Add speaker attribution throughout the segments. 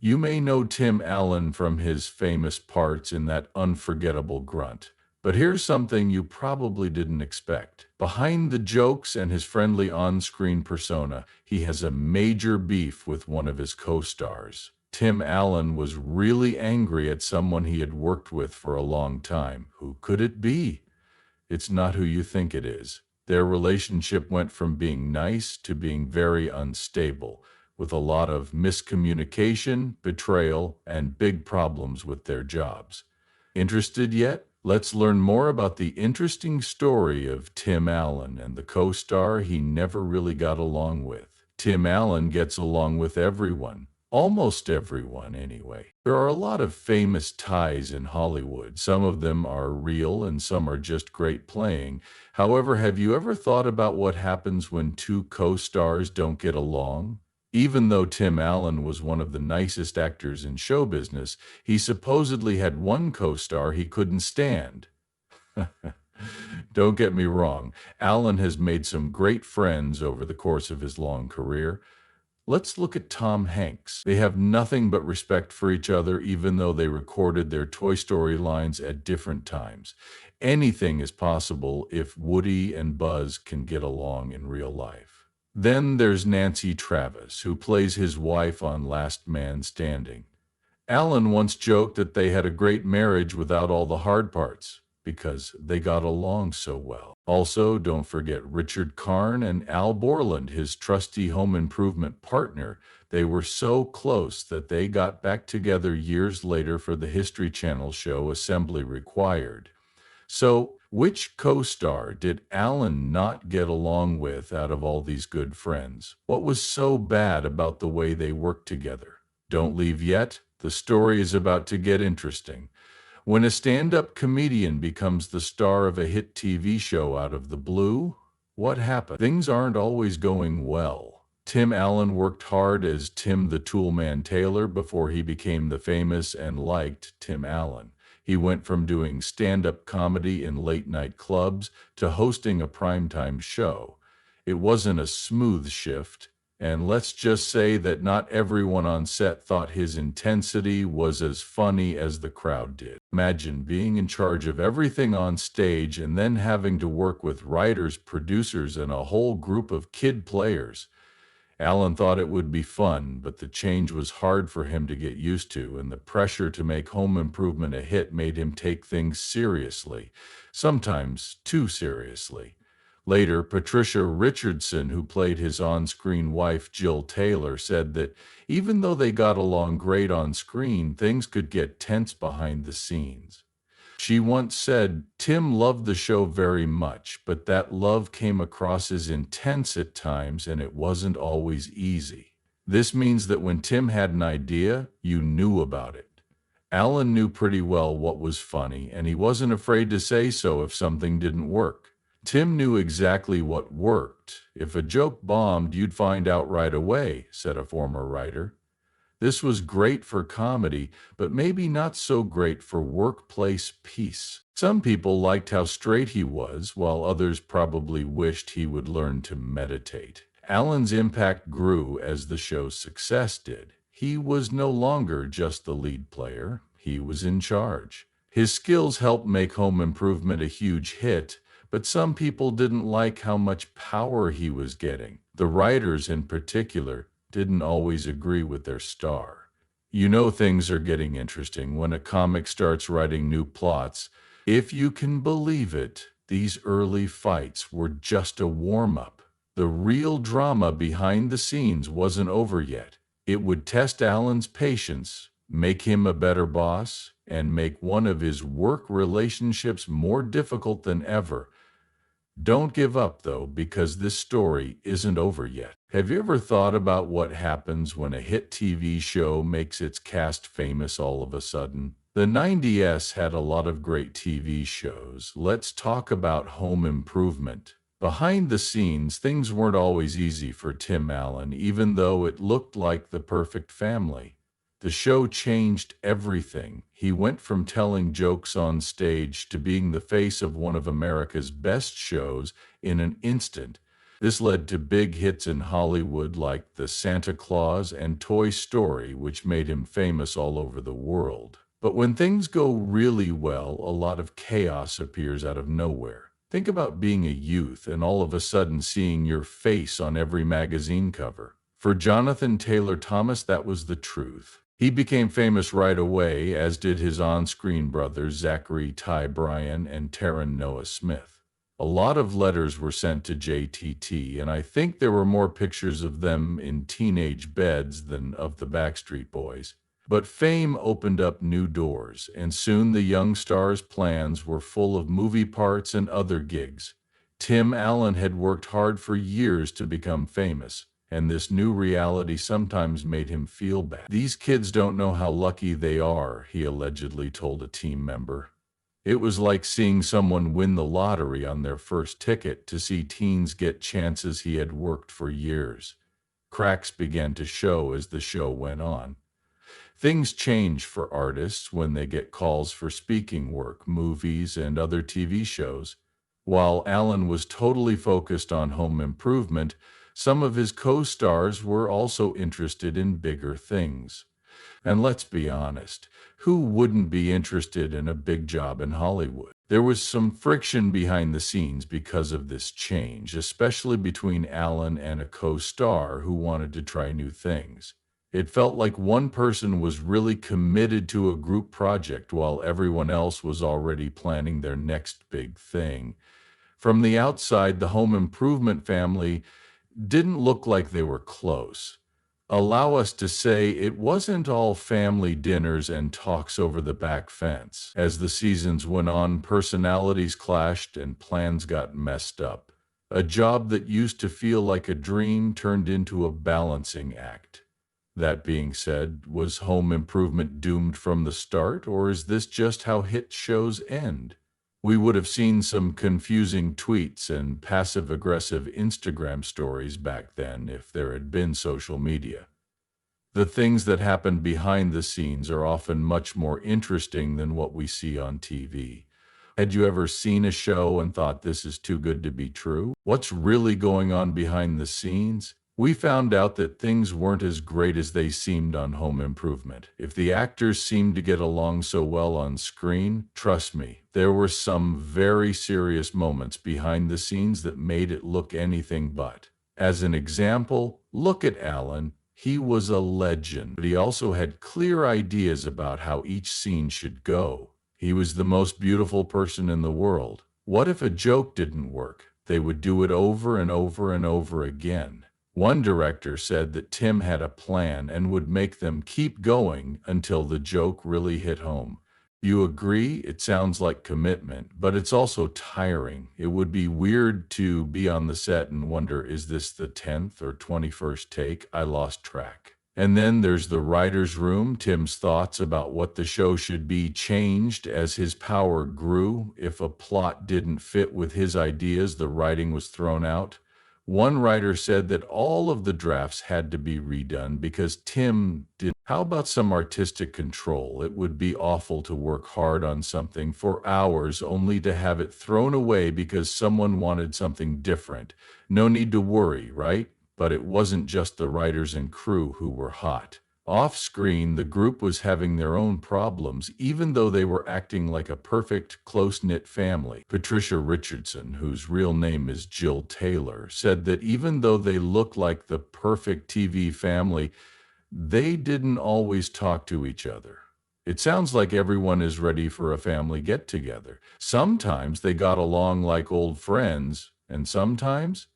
Speaker 1: You may know Tim Allen from his famous parts in That Unforgettable Grunt. But here's something you probably didn't expect. Behind the jokes and his friendly on-screen persona, he has a major beef with one of his co-stars. Tim Allen was really angry at someone he had worked with for a long time. Who could it be? It's not who you think it is. Their relationship went from being nice to being very unstable, with a lot of miscommunication, betrayal, and big problems with their jobs. Interested yet? Let's learn more about the interesting story of Tim Allen and the co-star he never really got along with. Tim Allen gets along with everyone. Almost everyone, anyway. There are a lot of famous ties in Hollywood. Some of them are real and some are just great playing. However, have you ever thought about what happens when two co-stars don't get along? Even though Tim Allen was one of the nicest actors in show business, he supposedly had one co-star he couldn't stand. Don't get me wrong, Allen has made some great friends over the course of his long career. Let's look at Tom Hanks. They have nothing but respect for each other, even though they recorded their Toy Story lines at different times. Anything is possible if Woody and Buzz can get along in real life. Then there's Nancy Travis, who plays his wife on Last Man Standing. Alan once joked that they had a great marriage without all the hard parts, because they got along so well. Also, don't forget Richard Karn and Al Borland, his trusty home improvement partner. They were so close that they got back together years later for the History Channel show Assembly Required. So, which co-star did Alan not get along with out of all these good friends? What was so bad about the way they worked together? Don't leave yet. The story is about to get interesting. When a stand-up comedian becomes the star of a hit TV show out of the blue, what happens? Things aren't always going well. Tim Allen worked hard as Tim the Toolman Taylor before he became the famous and liked Tim Allen. He went from doing stand-up comedy in late-night clubs to hosting a primetime show. It wasn't a smooth shift. And let's just say that not everyone on set thought his intensity was as funny as the crowd did. Imagine being in charge of everything on stage and then having to work with writers, producers, and a whole group of kid players. Alan thought it would be fun, but the change was hard for him to get used to, and the pressure to make Home Improvement a hit made him take things seriously, sometimes too seriously. Later, Patricia Richardson, who played his on-screen wife Jill Taylor, said that even though they got along great on screen, things could get tense behind the scenes. She once said, Tim loved the show very much, but that love came across as intense at times and it wasn't always easy. This means that when Tim had an idea, you knew about it. Alan knew pretty well what was funny, and he wasn't afraid to say so if something didn't work. Tim knew exactly what worked. If a joke bombed, you'd find out right away, said a former writer. This was great for comedy, but maybe not so great for workplace peace. Some people liked how straight he was, while others probably wished he would learn to meditate. Alan's impact grew as the show's success did. He was no longer just the lead player. He was in charge. His skills helped make Home Improvement a huge hit, but some people didn't like how much power he was getting. The writers, in particular, didn't always agree with their star. You know things are getting interesting when a comic starts writing new plots. If you can believe it, these early fights were just a warm-up. The real drama behind the scenes wasn't over yet. It would test Alan's patience, make him a better boss, and make one of his work relationships more difficult than ever. Don't give up, though, because this story isn't over yet. Have you ever thought about what happens when a hit TV show makes its cast famous all of a sudden? The 90s had a lot of great TV shows. Let's talk about Home Improvement. Behind the scenes, things weren't always easy for Tim Allen, even though it looked like the perfect family. The show changed everything. He went from telling jokes on stage to being the face of one of America's best shows in an instant. This led to big hits in Hollywood like The Santa Claus and Toy Story, which made him famous all over the world. But when things go really well, a lot of chaos appears out of nowhere. Think about being a youth and all of a sudden seeing your face on every magazine cover. For Jonathan Taylor Thomas, that was the truth. He became famous right away, as did his on-screen brothers Zachary Ty Bryan and Taron Noah Smith. A lot of letters were sent to JTT, and I think there were more pictures of them in teenage beds than of the Backstreet Boys. But fame opened up new doors, and soon the young star's plans were full of movie parts and other gigs. Tim Allen had worked hard for years to become famous, and this new reality sometimes made him feel bad. "These kids don't know how lucky they are," he allegedly told a team member. It was like seeing someone win the lottery on their first ticket to see teens get chances he had worked for years. Cracks began to show as the show went on. Things change for artists when they get calls for speaking work, movies, and other TV shows. While Allen was totally focused on Home Improvement, some of his co-stars were also interested in bigger things. And let's be honest, who wouldn't be interested in a big job in Hollywood? There was some friction behind the scenes because of this change, especially between Allen and a co-star who wanted to try new things. It felt like one person was really committed to a group project while everyone else was already planning their next big thing. From the outside, the Home Improvement family didn't look like they were close. Allow us to say it wasn't all family dinners and talks over the back fence. As the seasons went on, personalities clashed and plans got messed up. A job that used to feel like a dream turned into a balancing act. That being said, was Home Improvement doomed from the start, or is this just how hit shows end? We would have seen some confusing tweets and passive-aggressive Instagram stories back then if there had been social media. The things that happen behind the scenes are often much more interesting than what we see on TV. Had you ever seen a show and thought this is too good to be true? What's really going on behind the scenes? We found out that things weren't as great as they seemed on Home Improvement. If the actors seemed to get along so well on screen, trust me, there were some very serious moments behind the scenes that made it look anything but. As an example, look at Allen. He was a legend, but he also had clear ideas about how each scene should go. He was the most beautiful person in the world. What if a joke didn't work? They would do it over and over and over again. One director said that Tim had a plan and would make them keep going until the joke really hit home. You agree? It sounds like commitment, but it's also tiring. It would be weird to be on the set and wonder, is this the 10th or 21st take? I lost track. And then there's the writer's room. Tim's thoughts about what the show should be changed as his power grew. If a plot didn't fit with his ideas, the writing was thrown out. One writer said that all of the drafts had to be redone because Tim did. How about some artistic control? It would be awful to work hard on something for hours only to have it thrown away because someone wanted something different. No need to worry, right? But it wasn't just the writers and crew who were hot. Off-screen, the group was having their own problems, even though they were acting like a perfect, close-knit family. Patricia Richardson, whose real name is Jill Taylor, said that even though they looked like the perfect TV family, they didn't always talk to each other. It sounds like everyone is ready for a family get-together. Sometimes they got along like old friends, and sometimes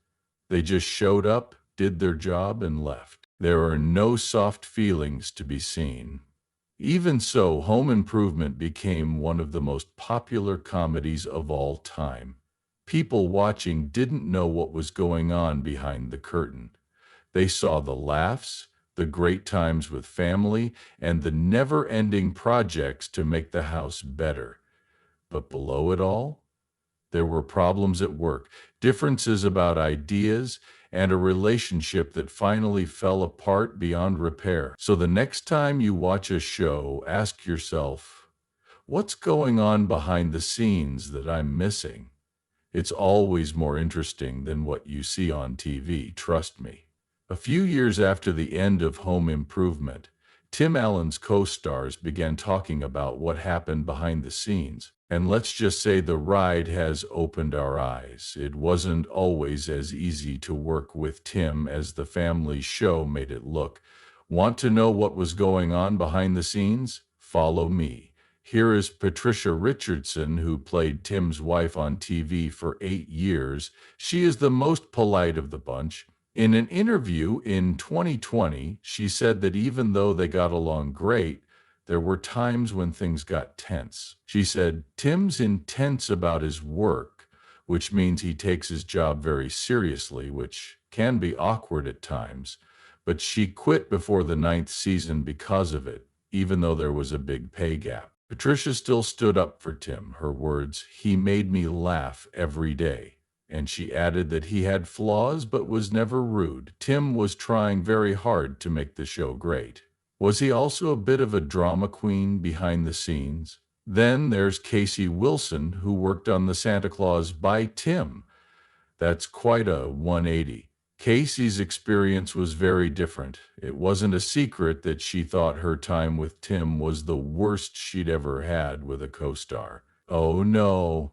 Speaker 1: they just showed up, did their job, and left. There are no soft feelings to be seen. Even so, Home Improvement became one of the most popular comedies of all time. People watching didn't know what was going on behind the curtain. They saw the laughs, the great times with family, and the never-ending projects to make the house better. But below it all, there were problems at work, differences about ideas, and a relationship that finally fell apart beyond repair. So the next time you watch a show, ask yourself, what's going on behind the scenes that I'm missing? It's always more interesting than what you see on TV, trust me. A few years after the end of Home Improvement, Tim Allen's co-stars began talking about what happened behind the scenes. And let's just say the ride has opened our eyes. It wasn't always as easy to work with Tim as the family show made it look. Want to know what was going on behind the scenes? Follow me. Here is Patricia Richardson, who played Tim's wife on TV for 8 years. She is the most polite of the bunch. In an interview in 2020, she said that even though they got along great, there were times when things got tense. She said, Tim's intense about his work, which means he takes his job very seriously, which can be awkward at times. But she quit before the ninth season because of it, even though there was a big pay gap. Patricia still stood up for Tim. Her words, he made me laugh every day. And she added that he had flaws but was never rude. Tim was trying very hard to make the show great. Was he also a bit of a drama queen behind the scenes? Then there's Casey Wilson, who worked on the Santa Claus by Tim. That's quite a 180. Casey's experience was very different. It wasn't a secret that she thought her time with Tim was the worst she'd ever had with a co-star. Oh no.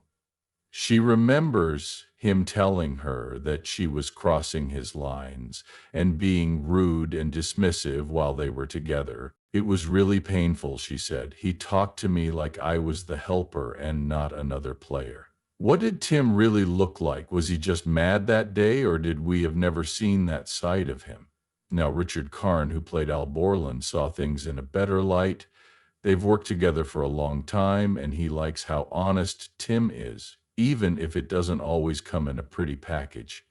Speaker 1: She remembers him telling her that she was crossing his lines and being rude and dismissive while they were together. It was really painful, she said. He talked to me like I was the helper and not another player. What did Tim really look like? Was he just mad that day, or did we have never seen that side of him? Now, Richard Karn, who played Al Borland, saw things in a better light. They've worked together for a long time, and he likes how honest Tim is, even if it doesn't always come in a pretty package.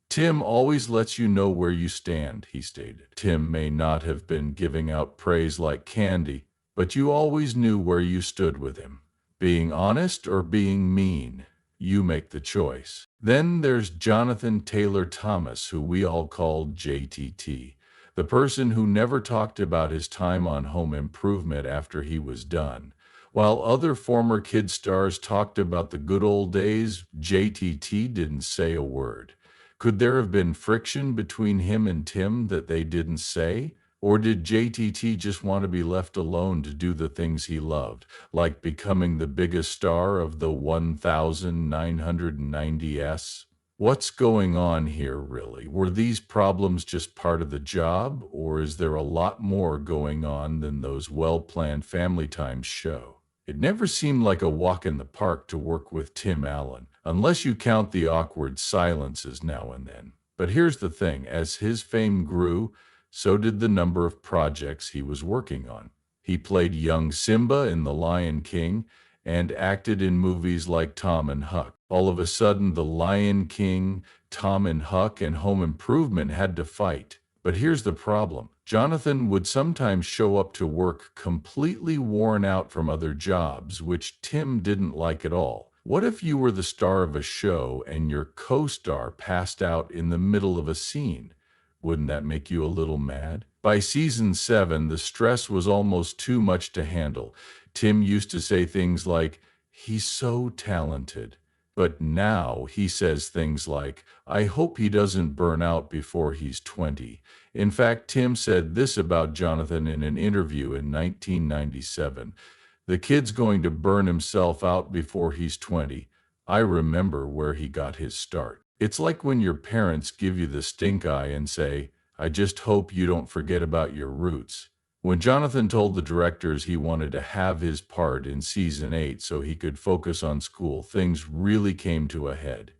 Speaker 1: Tim always lets you know where you stand, he stated. Tim may not have been giving out praise like candy, but you always knew where you stood with him. Being honest or being mean, you make the choice. Then there's Jonathan Taylor Thomas, who we all called JTT, the person who never talked about his time on Home Improvement after he was done. While other former kid stars talked about the good old days, JTT didn't say a word. Could there have been friction between him and Tim that they didn't say? Or did JTT just want to be left alone to do the things he loved, like becoming the biggest star of the 1990s? What's going on here, really? Were these problems just part of the job, or is there a lot more going on than those well-planned family times show? It never seemed like a walk in the park to work with Tim Allen, unless you count the awkward silences now and then. But here's the thing, as his fame grew, so did the number of projects he was working on. He played young Simba in The Lion King and acted in movies like Tom and Huck. All of a sudden, The Lion King, Tom and Huck, and Home Improvement had to fight. But here's the problem. Jonathan would sometimes show up to work completely worn out from other jobs, which Tim didn't like at all. What if you were the star of a show and your co-star passed out in the middle of a scene? Wouldn't that make you a little mad? By season 7, the stress was almost too much to handle. Tim used to say things like, he's so talented. But now he says things like, I hope he doesn't burn out before he's 20. In fact, Tim said this about Jonathan in an interview in 1997. The kid's going to burn himself out before he's 20. I remember where he got his start. It's like when your parents give you the stink eye and say, I just hope you don't forget about your roots. When Jonathan told the directors he wanted to have his part in season 8 so he could focus on school, things really came to a head.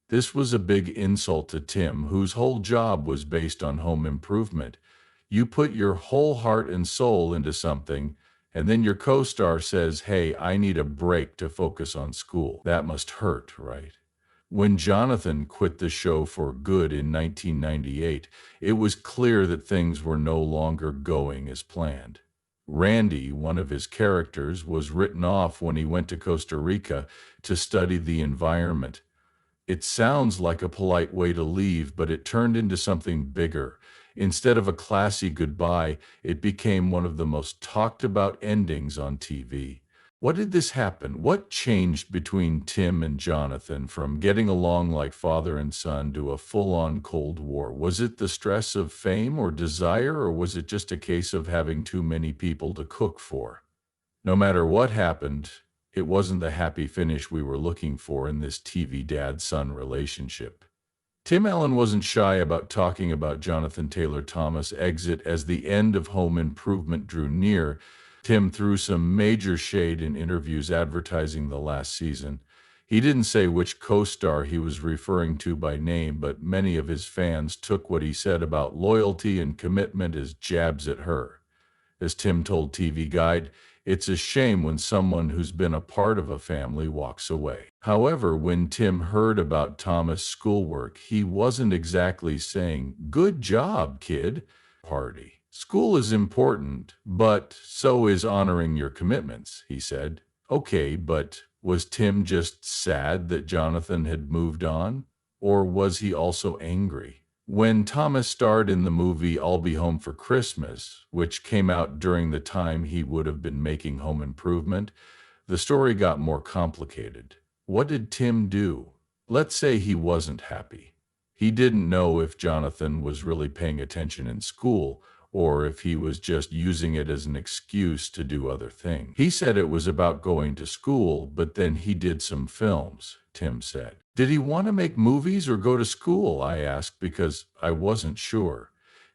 Speaker 1: This was a big insult to Tim, whose whole job was based on Home Improvement. You put your whole heart and soul into something, and then your co-star says, hey, I need a break to focus on school. That must hurt, right? When Jonathan quit the show for good in 1998, it was clear that things were no longer going as planned. Randy, one of his characters, was written off when he went to Costa Rica to study the environment. It sounds like a polite way to leave, but it turned into something bigger. Instead of a classy goodbye, it became one of the most talked about endings on TV. What did this happen? What changed between Tim and Jonathan from getting along like father and son to a full-on Cold War? Was it the stress of fame or desire, or was it just a case of having too many people to cook for? No matter what happened, it wasn't the happy finish we were looking for in this TV dad-son relationship. Tim Allen wasn't shy about talking about Jonathan Taylor Thomas' exit as the end of Home Improvement drew near. Tim threw some major shade in interviews advertising the last season. He didn't say which co-star he was referring to by name, but many of his fans took what he said about loyalty and commitment as jabs at her. As Tim told TV Guide, it's a shame when someone who's been a part of a family walks away. However, when Tim heard about Thomas' schoolwork, he wasn't exactly saying, "Good job, kid." Party. School is important, but so is honoring your commitments, he said. Okay, but was Tim just sad that Jonathan had moved on? Or was he also angry? When Thomas starred in the movie I'll Be Home for Christmas, which came out during the time he would have been making Home Improvement, the story got more complicated. What did Tim do? Let's say he wasn't happy. He didn't know if Jonathan was really paying attention in school or if he was just using it as an excuse to do other things. He said it was about going to school, but then he did some films, Tim said. Did he want to make movies or go to school? I asked because I wasn't sure.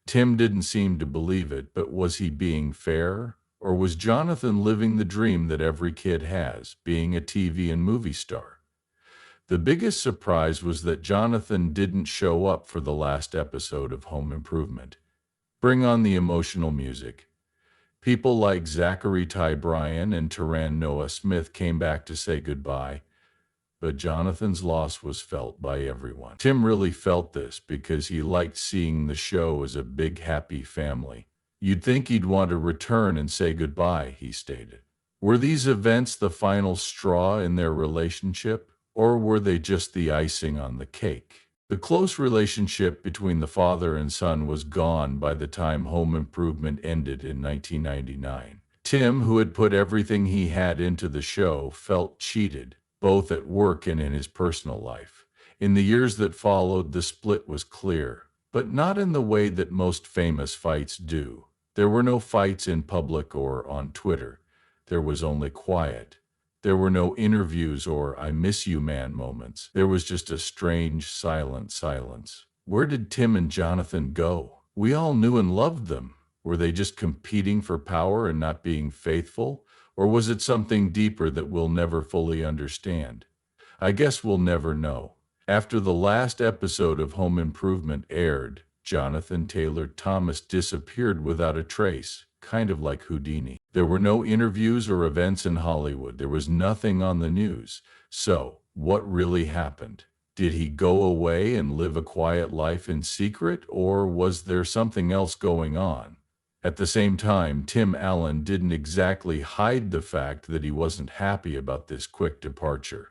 Speaker 1: Tim didn't seem to believe it, but was he being fair? Or was Jonathan living the dream that every kid has, being a TV and movie star? The biggest surprise was that Jonathan didn't show up for the last episode of Home Improvement. Bring on the emotional music. People like Zachary Ty Bryan and Taran Noah Smith came back to say goodbye, but Jonathan's loss was felt by everyone. Tim really felt this because he liked seeing the show as a big, happy family. You'd think he'd want to return and say goodbye, he stated. Were these events the final straw in their relationship, or were they just the icing on the cake? The close relationship between the father and son was gone by the time Home Improvement ended in 1999. Tim, who had put everything he had into the show, felt cheated, both at work and in his personal life. In the years that followed, the split was clear, but not in the way that most famous fights do. There were no fights in public or on Twitter. There was only quiet. There were no interviews or "I miss you, man" moments. There was just a strange, silent silence. Where did Tim and Jonathan go? We all knew and loved them. Were they just competing for power and not being faithful? Or was it something deeper that we'll never fully understand? I guess we'll never know. After the last episode of Home Improvement aired, Jonathan Taylor Thomas disappeared without a trace, kind of like Houdini. There were no interviews or events in Hollywood. There was nothing on the news. So, what really happened? Did he go away and live a quiet life in secret, or was there something else going on? At the same time, Tim Allen didn't exactly hide the fact that he wasn't happy about this quick departure.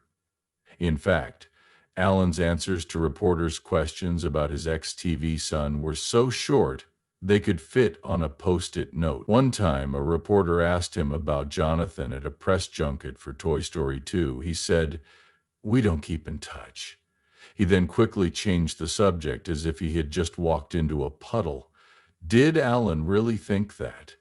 Speaker 1: In fact, Allen's answers to reporters' questions about his ex-TV son were so short they could fit on a post-it note. One time, a reporter asked him about Jonathan at a press junket for Toy Story 2. He said, "We don't keep in touch." He then quickly changed the subject as if he had just walked into a puddle. Did Allen really think that?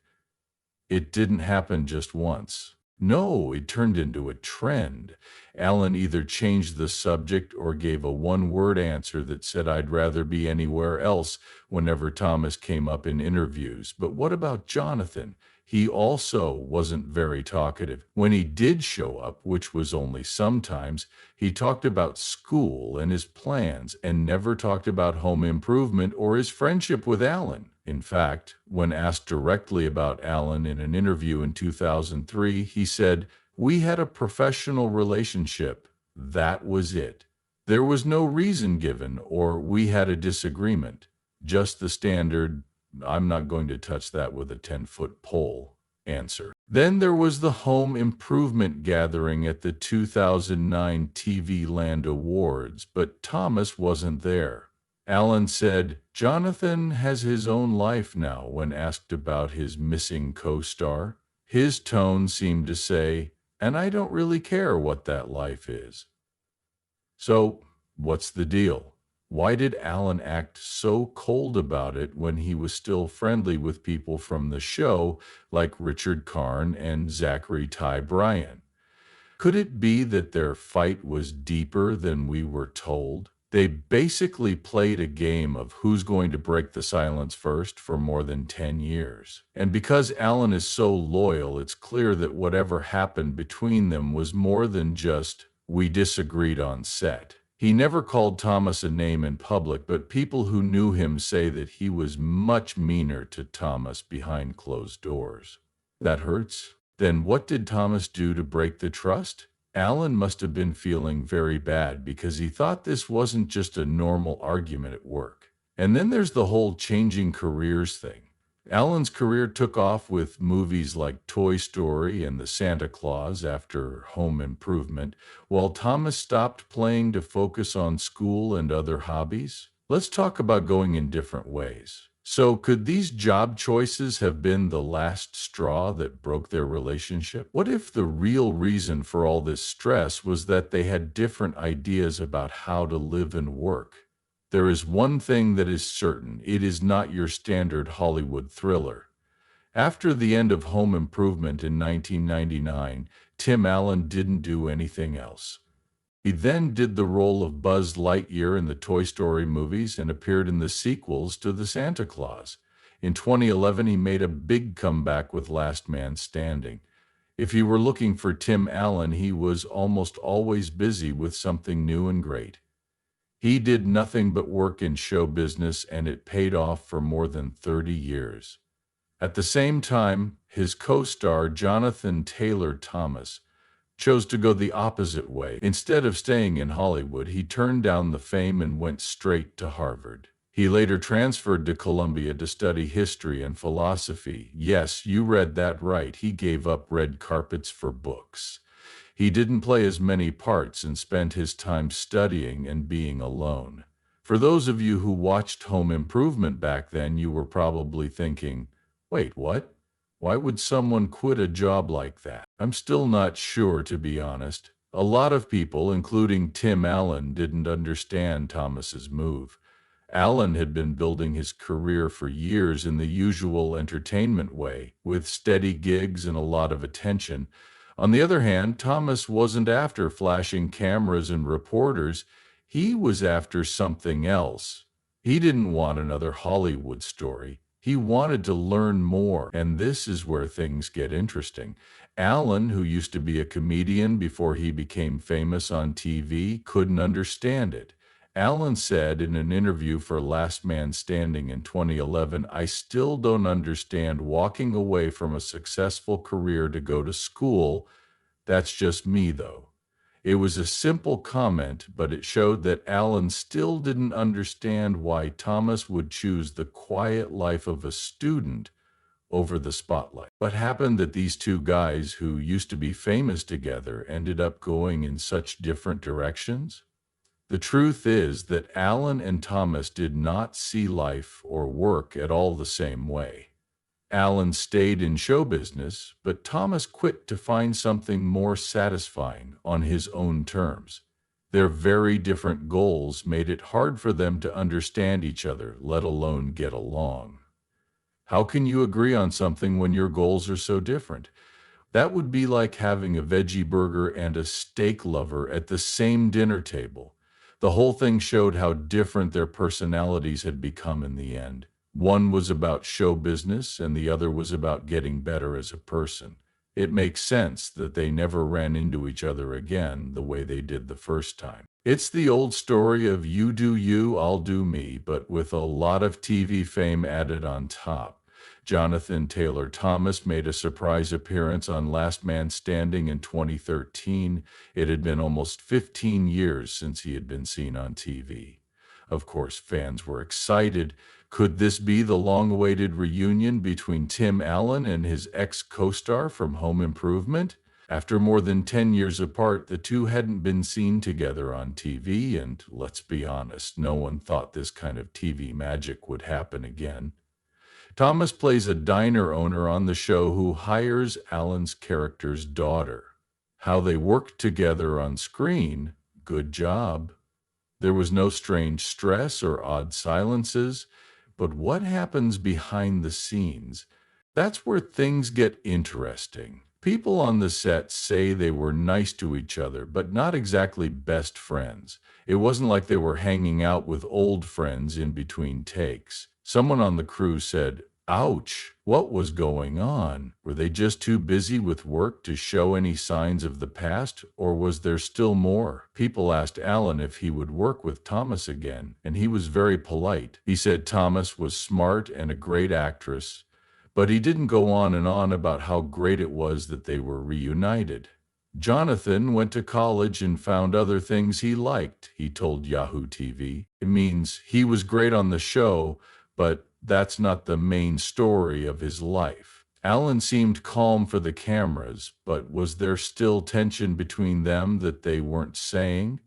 Speaker 1: It didn't happen just once. No, it turned into a trend. Allen either changed the subject or gave a one-word answer that said, "I'd rather be anywhere else," whenever Thomas came up in interviews. But what about Jonathan? He also wasn't very talkative. When he did show up, which was only sometimes, he talked about school and his plans and never talked about Home Improvement or his friendship with Allen. In fact, when asked directly about Allen in an interview in 2003, he said, "We had a professional relationship. That was it. There was no reason given or we had a disagreement. Just the standard, 'I'm not going to touch that with a 10-foot pole' answer." Then there was the Home Improvement gathering at the 2009 TV Land Awards, but Thomas wasn't there. Allen said, "Jonathan has his own life now," when asked about his missing co-star. His tone seemed to say, and I don't really care what that life is. So, what's the deal? Why did Alan act so cold about it when he was still friendly with people from the show like Richard Karn and Zachary Ty Bryan? Could it be that their fight was deeper than we were told? They basically played a game of who's going to break the silence first for more than 10 years. And because Alan is so loyal, it's clear that whatever happened between them was more than just, we disagreed on set. He never called Thomas a name in public, but people who knew him say that he was much meaner to Thomas behind closed doors. That hurts. Then what did Thomas do to break the trust? Alan must have been feeling very bad because he thought this wasn't just a normal argument at work. And then there's the whole changing careers thing. Alan's career took off with movies like Toy Story and The Santa Claus after Home Improvement, while Thomas stopped playing to focus on school and other hobbies. Let's talk about going in different ways. So, could these job choices have been the last straw that broke their relationship? What if the real reason for all this stress was that they had different ideas about how to live and work? There is one thing that is certain: it is not your standard Hollywood thriller. After the end of Home Improvement in 1999, Tim Allen didn't do anything else. He then did the role of Buzz Lightyear in the Toy Story movies and appeared in the sequels to The Santa Claus. In 2011, he made a big comeback with Last Man Standing. If you were looking for Tim Allen, he was almost always busy with something new and great. He did nothing but work in show business, and it paid off for more than 30 years. At the same time, his co-star Jonathan Taylor Thomas chose to go the opposite way. Instead of staying in Hollywood, he turned down the fame and went straight to Harvard. He later transferred to Columbia to study history and philosophy. Yes, you read that right. He gave up red carpets for books. He didn't play as many parts and spent his time studying and being alone. For those of you who watched Home Improvement back then, you were probably thinking, wait, what? Why would someone quit a job like that? I'm still not sure, to be honest. A lot of people, including Tim Allen, didn't understand Thomas's move. Allen had been building his career for years in the usual entertainment way, with steady gigs and a lot of attention. On the other hand, Thomas wasn't after flashing cameras and reporters. He was after something else. He didn't want another Hollywood story. He wanted to learn more, and this is where things get interesting. Allen, who used to be a comedian before he became famous on TV, couldn't understand it. Allen said in an interview for Last Man Standing in 2011, "I still don't understand walking away from a successful career to go to school. That's just me, though." It was a simple comment, but it showed that Allen still didn't understand why Thomas would choose the quiet life of a student over the spotlight. What happened that these two guys who used to be famous together ended up going in such different directions? The truth is that Allen and Thomas did not see life or work at all the same way. Allen stayed in show business, but Thomas quit to find something more satisfying on his own terms. Their very different goals made it hard for them to understand each other, let alone get along. How can you agree on something when your goals are so different? That would be like having a veggie burger and a steak lover at the same dinner table. The whole thing showed how different their personalities had become in the end. One was about show business, and the other was about getting better as a person. It makes sense that they never ran into each other again the way they did the first time. It's the old story of you do you, I'll do me, but with a lot of TV fame added on top. Jonathan Taylor Thomas made a surprise appearance on Last Man Standing in 2013. It had been almost 15 years since he had been seen on TV. Of course, fans were excited. Could this be the long-awaited reunion between Tim Allen and his ex-co-star from Home Improvement? After more than 10 years apart, the two hadn't been seen together on TV, and let's be honest, no one thought this kind of TV magic would happen again. Thomas plays a diner owner on the show who hires Allen's character's daughter. How they worked together on screen, good job. There was no strange stress or odd silences, but what happens behind the scenes? That's where things get interesting. People on the set say they were nice to each other, but not exactly best friends. It wasn't like they were hanging out with old friends in between takes. Someone on the crew said, "Ouch, what was going on? Were they just too busy with work to show any signs of the past, or was there still more?" People asked Alan if he would work with Thomas again, and he was very polite. He said Thomas was smart and a great actress, but he didn't go on and on about how great it was that they were reunited. Jonathan went to college and found other things he liked, he told Yahoo TV. It means he was great on the show, but that's not the main story of his life. Alan seemed calm for the cameras, but was there still tension between them that they weren't saying?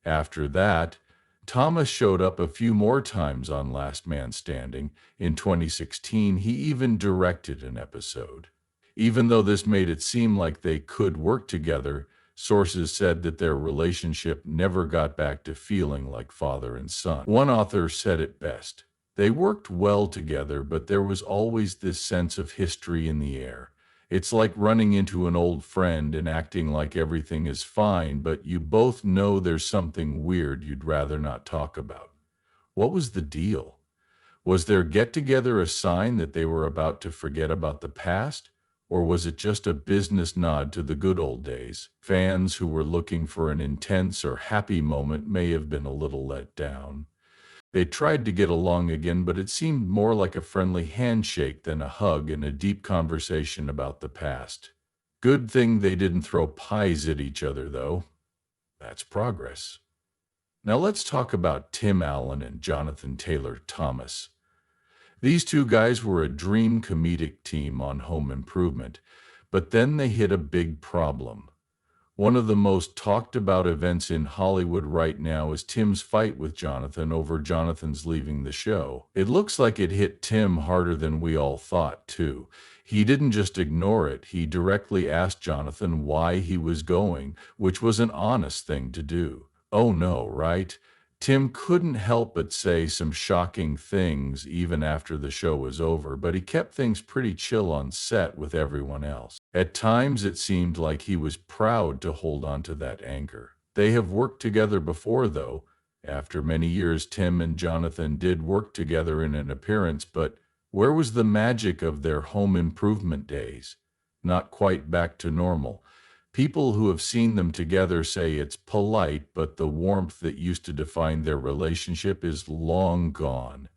Speaker 1: After that, Thomas showed up a few more times on Last Man Standing. In 2016, he even directed an episode. Even though this made it seem like they could work together, sources said that their relationship never got back to feeling like father and son. One author said it best: they worked well together, but there was always this sense of history in the air. It's like running into an old friend and acting like everything is fine, but you both know there's something weird you'd rather not talk about. What was the deal? Was their get-together a sign that they were about to forget about the past? Or was it just a business nod to the good old days? Fans who were looking for an intense or happy moment may have been a little let down. They tried to get along again, but it seemed more like a friendly handshake than a hug and a deep conversation about the past. Good thing they didn't throw pies at each other, though. That's progress. Now let's talk about Tim Allen and Jonathan Taylor Thomas. These two guys were a dream comedic team on Home Improvement, but then they hit a big problem. One of the most talked about events in Hollywood right now is Tim's fight with Jonathan over Jonathan's leaving the show. It looks like it hit Tim harder than we all thought, too. He didn't just ignore it, he directly asked Jonathan why he was going, which was an honest thing to do. Oh no, right? Tim couldn't help but say some shocking things even after the show was over, but he kept things pretty chill on set with everyone else. At times, it seemed like he was proud to hold on to that anger. They have worked together before, though. After many years, Tim and Jonathan did work together in an appearance, but where was the magic of their Home Improvement days? Not quite back to normal. People who have seen them together say it's polite, but the warmth that used to define their relationship is long gone.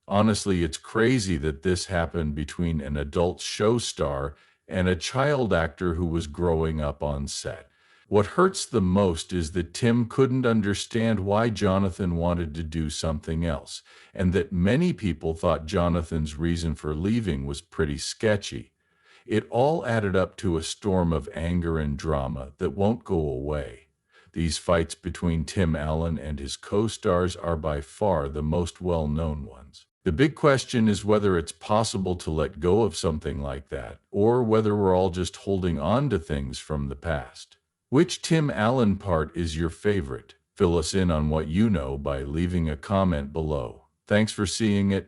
Speaker 1: Honestly, it's crazy that this happened between an adult show star and a child actor who was growing up on set. What hurts the most is that Tim couldn't understand why Jonathan wanted to do something else, and that many people thought Jonathan's reason for leaving was pretty sketchy. It all added up to a storm of anger and drama that won't go away. These fights between Tim Allen and his co-stars are by far the most well-known ones. The big question is whether it's possible to let go of something like that, or whether we're all just holding on to things from the past. Which Tim Allen part is your favorite? Fill us in on what you know by leaving a comment below. Thanks for seeing it.